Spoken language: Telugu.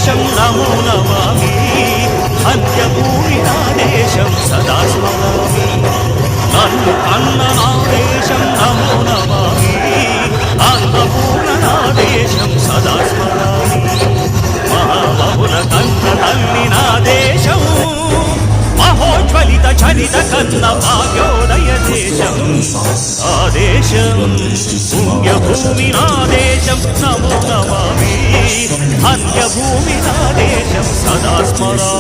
దేశం నమో నమామి అంత్యభూమి నా దేశం సదా స్మరామి నన్ను కన్న నా దేశం నమో నమామి అన్నపూర్ణ నా దేశం సదా స్మరామి మహాబహుల కన్న తల్లి నా దేశం మహోజ్వలిత చరిత కన్న భాగ్యోదయ దేశం ఆ దేశం పుణ్యభూమి నా దేశం నమో నమామి అన్యభూమి నా దేశం సదా స్మరామి